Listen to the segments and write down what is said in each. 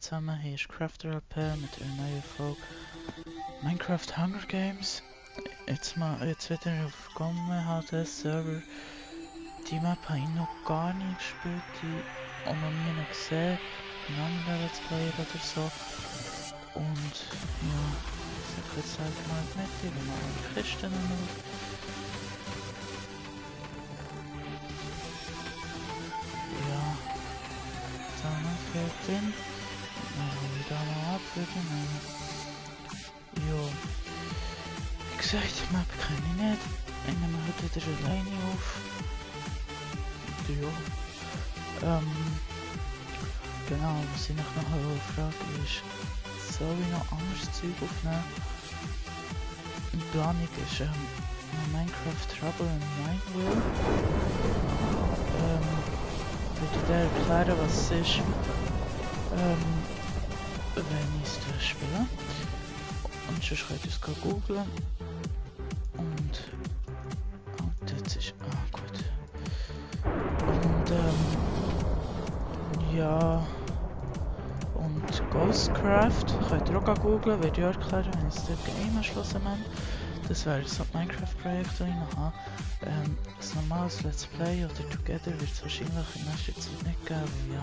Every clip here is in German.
zusammen, hier ist Crafter LP mit einer neuen Folge Minecraft Hunger Games. Jetzt wieder auf GOM HD Server. Die Map habe ich noch gar nicht gespielt, die auch noch nie gesehen, in anderen Let's Player oder so. Und ja, ich jetzt einfach mal mit, ich will mal die Kisten auf. Ja, da noch viel drin. Dann hole ich da mal ab, würde ich nehmen. Jo, wie gesagt, die Map kenne ich nicht. Ich nehme heute wieder alleine auf. Ja. Genau, was ich noch frage ist, soll ich noch anderes Zeug aufnehmen? Die Planung ist Minecraft Trouble in Mineville. Ich würde dir erklären, was es ist, wenn ich es spiele. Und sonst könnt ihr es googlen. Und jetzt ist... gut. Und ja... Und Ghostcraft könnt ihr auch googlen, werde ich erklären, wenn ich das Game erschlossen habe. Das wäre so ein Minecraft-Projekt, das ich noch habe. Ein normales Let's Play oder Together wird es wahrscheinlich in nächster Zeit nicht geben, weil ja,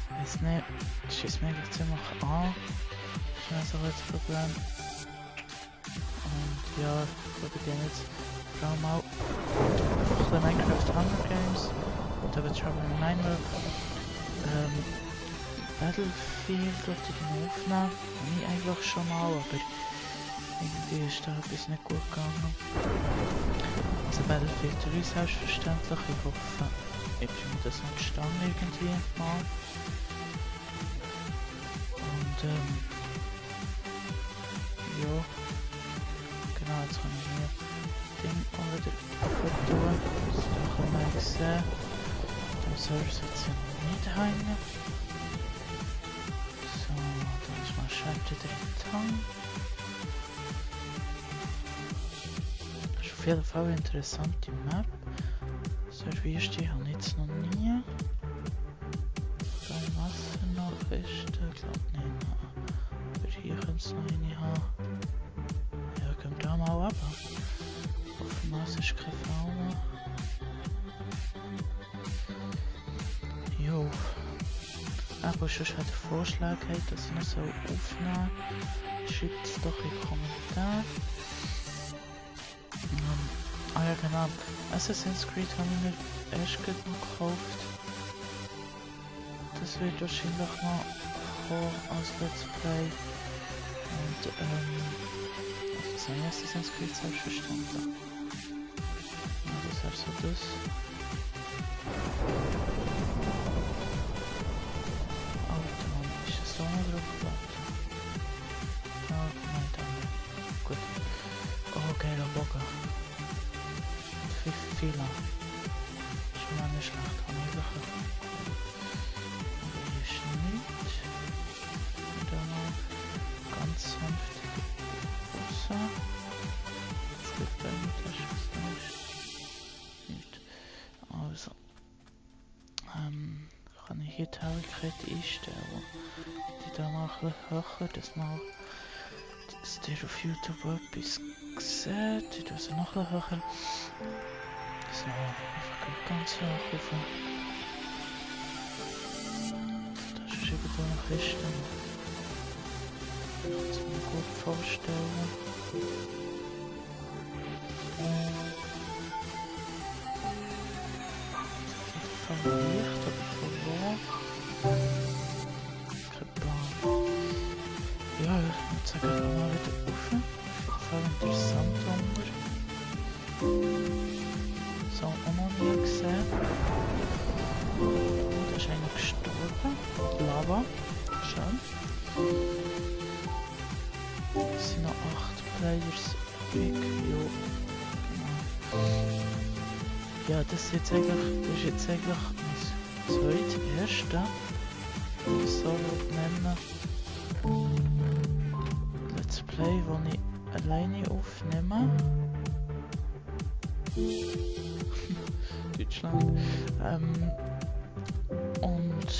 ich weiß nicht, es schießt mir eigentlich ziemlich an. Das ist so ein Problem. Und ja, wir beginnen jetzt vor allem auch ein Minecraft Hunger Games und eben Trouble in Mineville. Battlefield wollte ich noch aufnehmen, habe ich eigentlich schon mal, aber irgendwie ist da etwas nicht gut gegangen. Also Battlefield 3 selbstverständlich, ich hoffe, ich bin mir das noch gestanden irgendwie mal. Und ja, genau, jetzt kann ich hier Ding auch wieder tun, das ist auch ein mal gesehen. Dem Server sitzt ja nicht heim. So, dann ist mal Schalter drin. Das ist auf jeden Fall eine interessante Map. Servierst die habe ich jetzt noch nie. Beim Wasser noch ist der, glaube ich nicht. Aber hier könnte es noch eine haben. Ja, kommt da mal ab. Offenbar ist keine Fauna. Jo. Aber sonst hat der Vorschlag, dass ich noch so aufnehmen soll. Schreibt es doch in die Kommentare. Ja genau, Assassin's Creed habe ich mir erst noch gekauft. Das wird wahrscheinlich noch kommen als Let's Play. Und das ist ein Assassin's Creed selbstverständlich. Ja, das wäre so das. Alter Mann, ist das so mal drauf geklappt? Ja, nein, dann. Gut. Oh, geiler Bocker. Fehler. Schon mal nicht schlecht, aber hier ist nicht. Und dann noch ganz sanft Wasser. Das geht bei mir, das ist nicht. Also, kann ich hier die Helligkeit einstellen. Die da mal ein bisschen höher, dass man dass ihr auf YouTube etwas sieht. Ich tue sie noch ein bisschen höher. So, einfach ganz hoch rauf. Da ist irgendwo eine Kiste. Ich kann es mir gut vorstellen. Von Licht, aber von wo? Kein Plan. Ja, jetzt sage ich mal wieder rauf. Auf jeden Fall interessant unter. So, auch noch nie gesehen. Da ist einer gestorben. Lava. Schön. Es sind noch 8 Players übrig. Jo. Genau. Ja, das ist jetzt eigentlich mein zweites erste. So nennen. Let's Play, wo ich alleine aufnehme. Deutschland. Und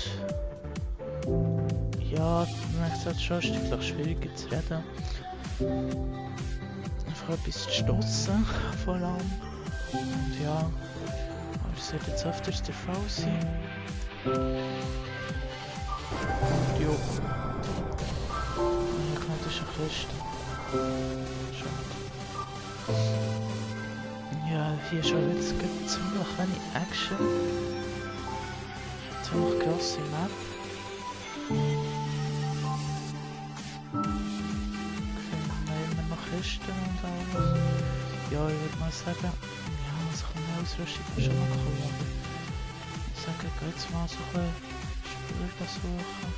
Ja, man sagt schon, es ist doch schwieriger zu reden. Einfach etwas zu stossen, vor allem. Und ja, aber es wird jetzt öfters der Fall sein. Jo. Ja, kann das schon Christen. Schade. Ja, hier schon jetzt gibt ziemlich wenig Action. Ziemlich grosse Map. Ich finde immer noch Kisten und alles. Ja, ich würde mal sagen, ja, so eine Ausrüstung ist schon noch cool, aber ich sage, geht's mal so ein bisschen Spur suchen.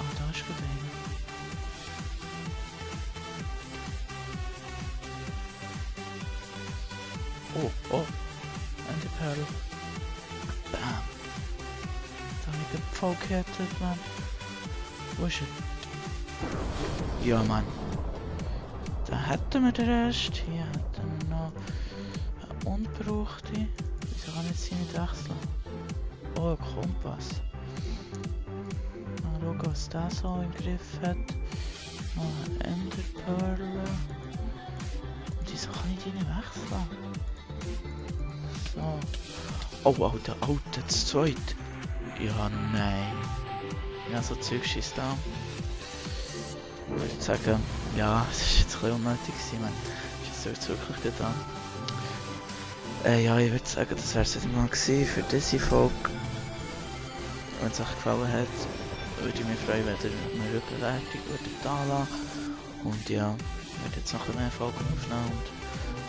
Ah, da ist gut einer. Oh, oh, Enderperle. Bam. Da habe ich den Pfeil gehettet, Mann. Wo ist er? Ja, Mann. Da hätten wir den Rest. Hier hätten wir noch eine unbrauchte. Wieso kann ich jetzt hier nicht wechseln? Oh, ein Kompass. Mal schauen, was der so im Griff hat. Noch eine Enderperle. Und wieso kann ich die nicht wechseln? So. Oh, Alter, das zweite. Ja, nein. Ja, so Zeug schießt da. Ich würde sagen, ja, es ist jetzt ein bisschen unnötig gewesen, man. Ist jetzt wirklich getan. Ja, ich würde sagen, das wäre es jetzt mal gewesen für diese Folge. Wenn es euch gefallen hat, würde ich mich freuen, wenn ihr eine Rückbewertung da lassen. Und ja, ich werde jetzt noch ein bisschen mehr Folgen aufnehmen und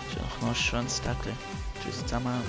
es ist noch ein schönes Tag. Tschüss zusammen.